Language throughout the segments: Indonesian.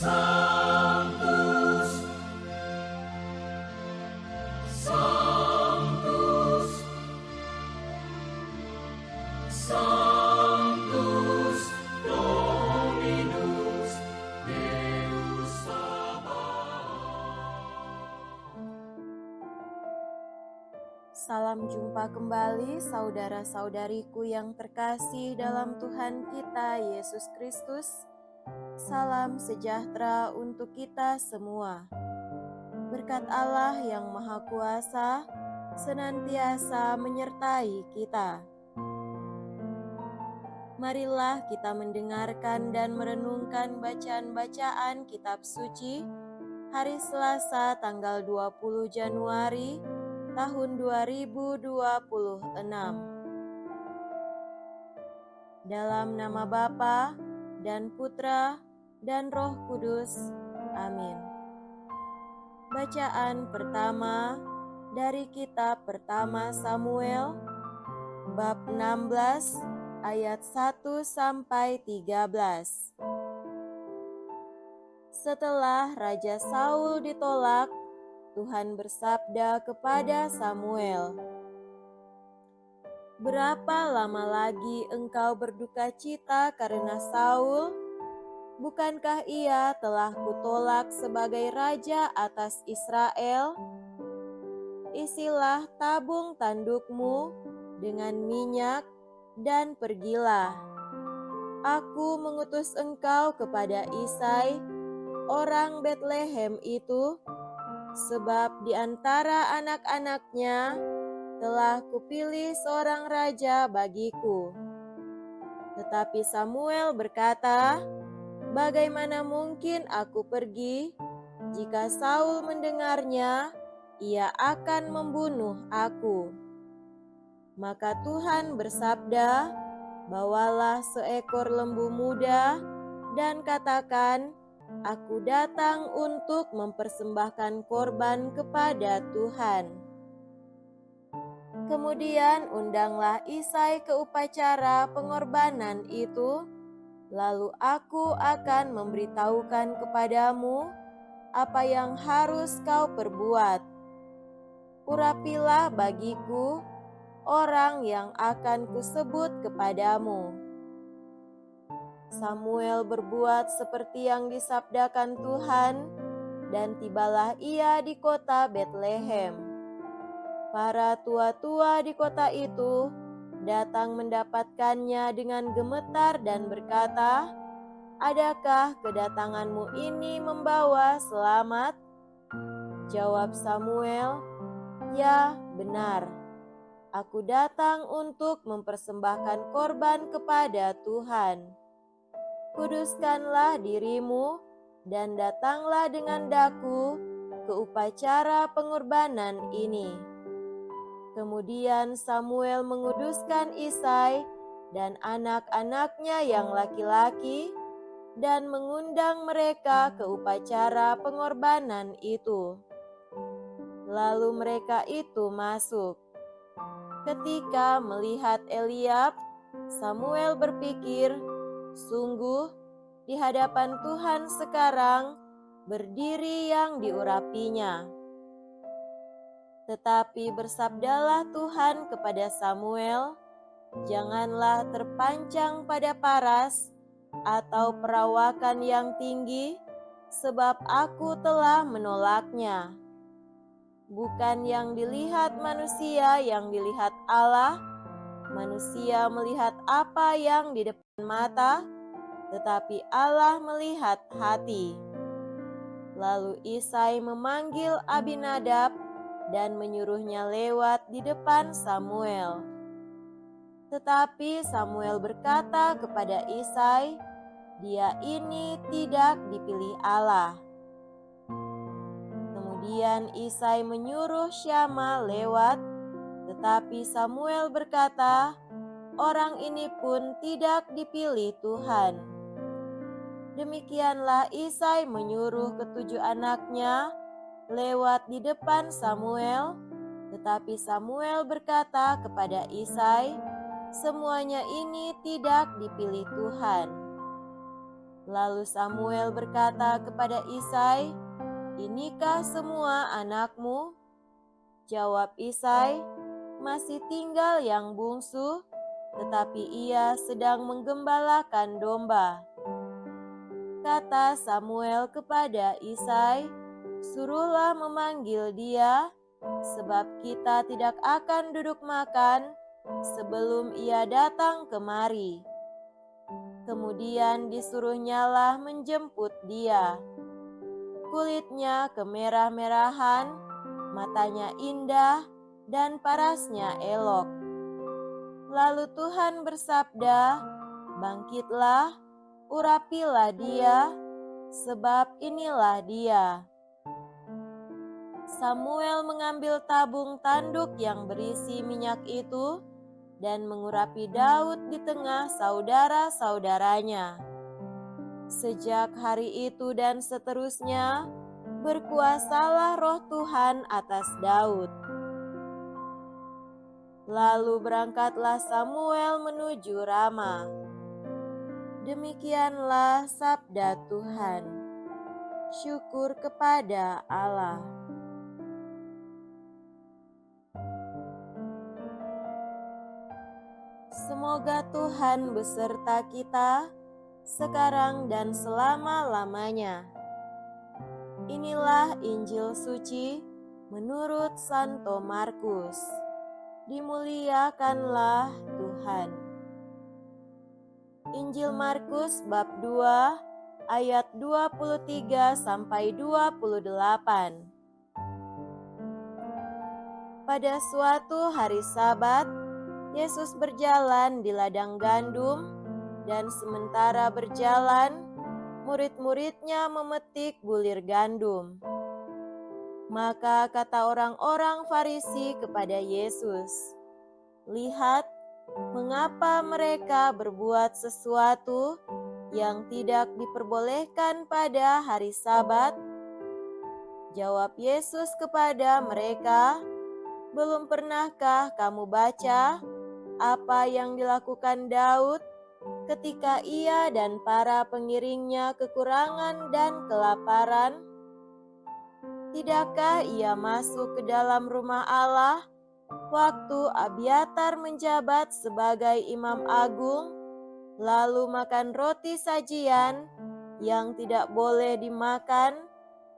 Sanctus, Sanctus, Sanctus Dominus Deus Sabaoth. Salam jumpa kembali saudara-saudariku yang terkasih dalam Tuhan kita Yesus Kristus. Salam sejahtera untuk kita semua. Berkat Allah yang Maha Kuasa senantiasa menyertai kita. Marilah kita mendengarkan dan merenungkan bacaan-bacaan kitab suci hari Selasa tanggal 20 Januari tahun 2026. Dalam nama Bapa dan Putra dan Roh Kudus. Amin. Bacaan pertama dari kitab pertama Samuel bab 16 ayat 1 sampai 13. Setelah Raja Saul ditolak, Tuhan bersabda kepada Samuel, "Berapa lama lagi engkau berduka cita karena Saul? Bukankah ia telah kutolak sebagai raja atas Israel? Isilah tabung tandukmu dengan minyak dan pergilah. Aku mengutus engkau kepada Isai, orang Betlehem itu, sebab di antara anak-anaknya telah kupilih seorang raja bagiku." Tetapi Samuel berkata, "Bagaimana mungkin aku pergi? Jika Saul mendengarnya, ia akan membunuh aku." Maka Tuhan bersabda, "Bawalah seekor lembu muda dan katakan, Aku datang untuk mempersembahkan korban kepada Tuhan." Kemudian undanglah Isai ke upacara pengorbanan itu. Lalu aku akan memberitahukan kepadamu apa yang harus kau perbuat. Urapilah bagiku orang yang akan kusebut kepadamu." Samuel berbuat seperti yang disabdakan Tuhan, dan tibalah ia di kota Betlehem. Para tua-tua di kota itu datang mendapatkannya dengan gemetar dan berkata, "Adakah kedatanganmu ini membawa selamat?" Jawab Samuel, "Ya, benar. Aku datang untuk mempersembahkan korban kepada Tuhan. Kuduskanlah dirimu dan datanglah dengan daku ke upacara pengorbanan ini." Kemudian Samuel menguduskan Isai dan anak-anaknya yang laki-laki dan mengundang mereka ke upacara pengorbanan itu. Lalu mereka itu masuk. Ketika melihat Eliab, Samuel berpikir, "Sungguh, di hadapan Tuhan sekarang berdiri yang diurapinya." Tetapi bersabdalah Tuhan kepada Samuel, "Janganlah terpancang pada paras atau perawakan yang tinggi, sebab aku telah menolaknya. Bukan yang dilihat manusia yang dilihat Allah, manusia melihat apa yang di depan mata, tetapi Allah melihat hati." Lalu Isai memanggil Abinadab dan menyuruhnya lewat di depan Samuel. Tetapi Samuel berkata kepada Isai, "Dia ini tidak dipilih Allah." Kemudian Isai menyuruh Syama lewat, tetapi Samuel berkata, "Orang ini pun tidak dipilih Tuhan." Demikianlah Isai menyuruh ketujuh anaknya lewat di depan Samuel, tetapi Samuel berkata kepada Isai, "Semuanya ini tidak dipilih Tuhan." Lalu Samuel berkata kepada Isai, "Inikah semua anakmu?" Jawab Isai, "Masih tinggal yang bungsu, tetapi ia sedang menggembalakan domba." Kata Samuel kepada Isai, "Suruhlah memanggil dia, sebab kita tidak akan duduk makan sebelum ia datang kemari." Kemudian disuruhnyalah menjemput dia. Kulitnya kemerah-merahan, matanya indah, dan parasnya elok. Lalu Tuhan bersabda, "Bangkitlah, urapilah dia, sebab inilah dia." Samuel mengambil tabung tanduk yang berisi minyak itu dan mengurapi Daud di tengah saudara-saudaranya. Sejak hari itu dan seterusnya, berkuasalah Roh Tuhan atas Daud. Lalu berangkatlah Samuel menuju Rama. Demikianlah sabda Tuhan. Syukur kepada Allah. Semoga Tuhan beserta kita, sekarang dan selama-lamanya. Inilah Injil suci menurut Santo Markus. Dimuliakanlah Tuhan. Injil Markus bab 2 ayat 23 sampai 28. Pada suatu hari Sabat, Yesus berjalan di ladang gandum, dan sementara berjalan, murid-muridnya memetik bulir gandum. Maka kata orang-orang Farisi kepada Yesus, "Lihat, mengapa mereka berbuat sesuatu yang tidak diperbolehkan pada hari Sabat?" Jawab Yesus kepada mereka, "Belum pernahkah kamu baca apa yang dilakukan Daud ketika ia dan para pengiringnya kekurangan dan kelaparan? Tidakkah ia masuk ke dalam rumah Allah waktu Abiatar menjabat sebagai imam agung, lalu makan roti sajian yang tidak boleh dimakan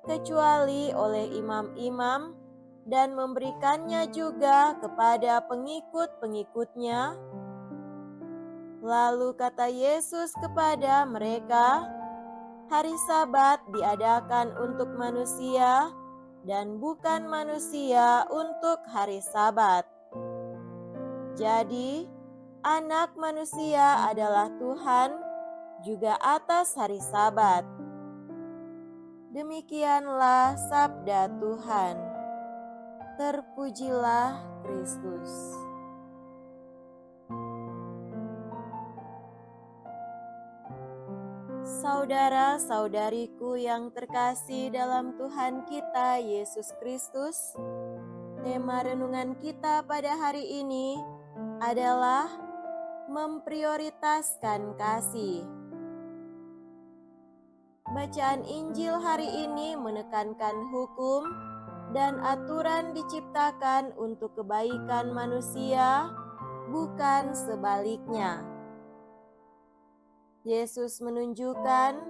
kecuali oleh imam-imam, dan memberikannya juga kepada pengikut-pengikutnya?" Lalu kata Yesus kepada mereka, "Hari Sabat diadakan untuk manusia, dan bukan manusia untuk hari Sabat. Jadi, Anak Manusia adalah Tuhan juga atas hari Sabat." Demikianlah sabda Tuhan. Terpujilah Kristus. Saudara-saudariku yang terkasih dalam Tuhan kita Yesus Kristus, tema renungan kita pada hari ini adalah memprioritaskan kasih. Bacaan Injil hari ini menekankan hukum dan aturan diciptakan untuk kebaikan manusia, bukan sebaliknya. Yesus menunjukkan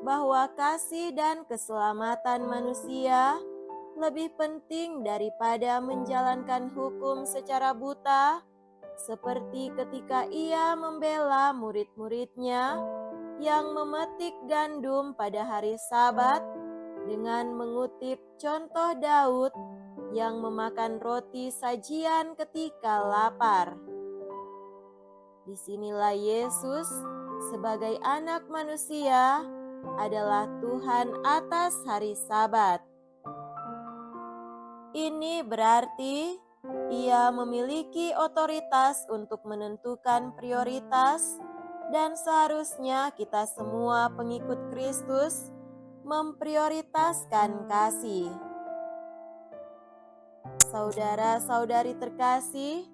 bahwa kasih dan keselamatan manusia lebih penting daripada menjalankan hukum secara buta, seperti ketika ia membela murid-muridnya yang memetik gandum pada hari Sabat dengan mengutip contoh Daud yang memakan roti sajian ketika lapar. Disinilah Yesus sebagai Anak Manusia adalah Tuhan atas hari Sabat. Ini berarti Ia memiliki otoritas untuk menentukan prioritas, dan seharusnya kita semua pengikut Kristus memprioritaskan kasih. Saudara-saudari terkasih,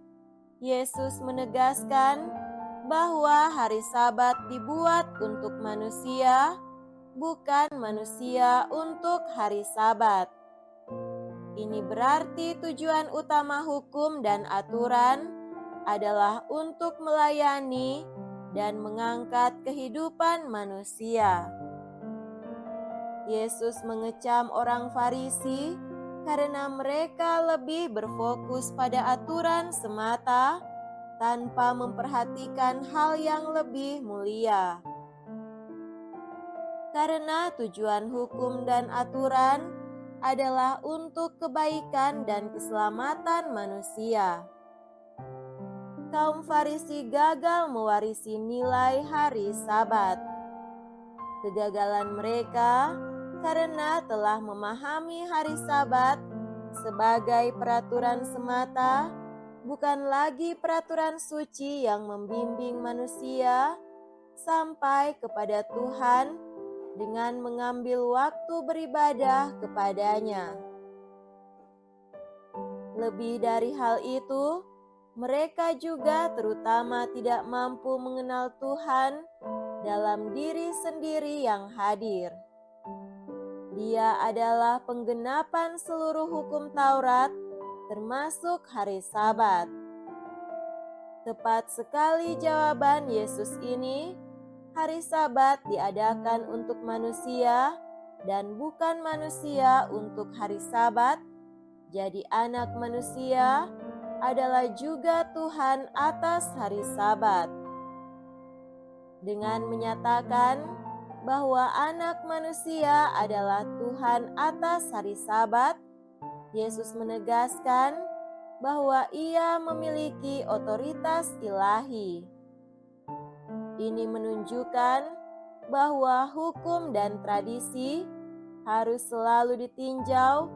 Yesus menegaskan bahwa hari Sabat dibuat untuk manusia, bukan manusia untuk hari Sabat. Ini berarti tujuan utama hukum dan aturan adalah untuk melayani dan mengangkat kehidupan manusia. Yesus mengecam orang Farisi karena mereka lebih berfokus pada aturan semata tanpa memperhatikan hal yang lebih mulia. Karena tujuan hukum dan aturan adalah untuk kebaikan dan keselamatan manusia. Kaum Farisi gagal mewarisi nilai hari Sabat. Kegagalan mereka karena telah memahami hari Sabat sebagai peraturan semata, bukan lagi peraturan suci yang membimbing manusia sampai kepada Tuhan dengan mengambil waktu beribadah kepadanya. Lebih dari hal itu, mereka juga terutama tidak mampu mengenal Tuhan dalam diri sendiri yang hadir. Dia adalah penggenapan seluruh hukum Taurat, termasuk hari Sabat. Tepat sekali jawaban Yesus ini, hari Sabat diadakan untuk manusia dan bukan manusia untuk hari Sabat. Jadi anak manusia adalah juga Tuhan atas hari Sabat. Dengan menyatakan bahwa anak manusia adalah Tuhan atas hari Sabat, Yesus menegaskan bahwa Ia memiliki otoritas ilahi. Ini menunjukkan bahwa hukum dan tradisi harus selalu ditinjau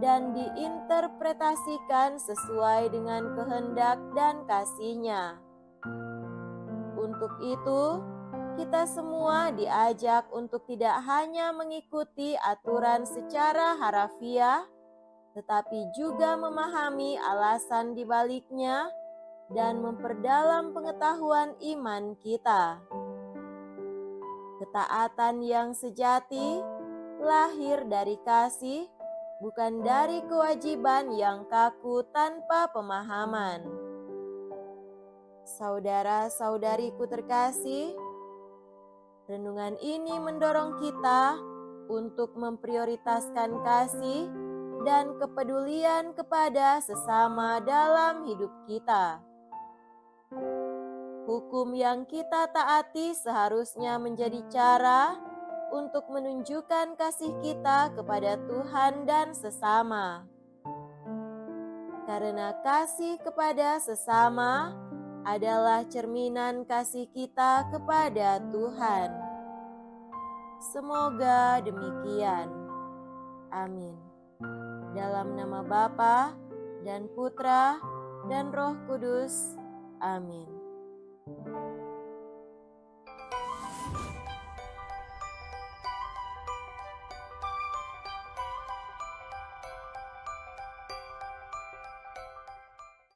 dan diinterpretasikan sesuai dengan kehendak dan kasih-Nya. Untuk itu, kita semua diajak untuk tidak hanya mengikuti aturan secara harafiah, tetapi juga memahami alasan di baliknya dan memperdalam pengetahuan iman kita. Ketaatan yang sejati lahir dari kasih, bukan dari kewajiban yang kaku tanpa pemahaman. Saudara-saudariku terkasih, renungan ini mendorong kita untuk memprioritaskan kasih dan kepedulian kepada sesama dalam hidup kita. Hukum yang kita taati seharusnya menjadi cara untuk menunjukkan kasih kita kepada Tuhan dan sesama. Karena kasih kepada sesama adalah cerminan kasih kita kepada Tuhan. Semoga demikian. Amin. Dalam nama Bapa dan Putra dan Roh Kudus. Amin.